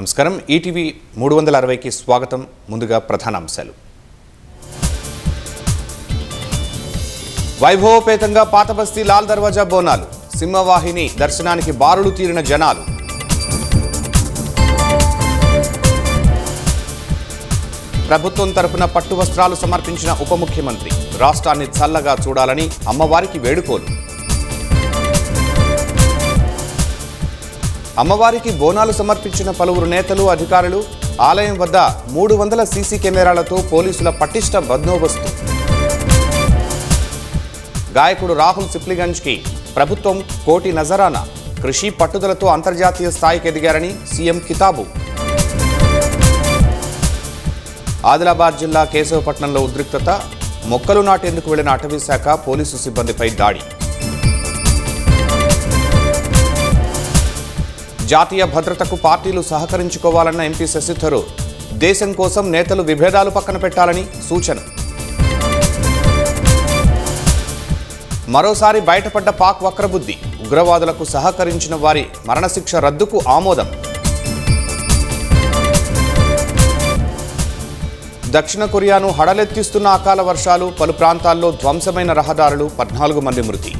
నమస్కారం ఈటీవీ 360కి స్వాగతం. ముందుగా ప్రధానాంశాలు. వైభవోపేతంగా పాతబస్తీ లాల్ దర్వాజా బోనాలు, సింహవాహిని దర్శనానికి బారులు తీరిన జనాలు. ప్రభుత్వం తరపున పట్టు వస్త్రాలు సమర్పించిన ఉప ముఖ్యమంత్రి, రాష్ట్రాన్ని చల్లగా చూడాలని అమ్మవారికి వేడుకోలు. అమ్మవారికి బోనాలు సమర్పించిన పలువురు నేతలు, అధికారులు. ఆలయం వద్ద 300 సీసీ కెమెరాలతో పోలీసుల పటిష్ట బందోబస్తు. గాయకుడు రాహుల్ సిప్లిగంజ్కి ప్రభుత్వం కోటి నజరానా, కృషి పట్టుదలతో అంతర్జాతీయ స్థాయికి ఎదిగారని సీఎం కితాబు. ఆదిలాబాద్ జిల్లా కేశవపట్నంలో ఉద్రిక్తత, మొక్కలు నాటేందుకు వెళ్లిన అటవీ శాఖ పోలీసు సిబ్బందిపై దాడి. జాతీయ భద్రతకు పార్టీలు సహకరించుకోవాలన్న ఎంపీ శశి థరూర్, దేశం కోసం నేతలు విభేదాలు పక్కన పెట్టాలని సూచన. మరోసారి బయటపడ్డ పాక్ వక్రబుద్ధి, ఉగ్రవాదులకు సహకరించిన వారి మరణశిక్ష రద్దుకు ఆమోదం. దక్షిణ కొరియాను హడలెత్తిస్తున్న అకాల వర్షాలు, పలు ప్రాంతాల్లో ధ్వంసమైన రహదారులు, 14 మంది మృతి.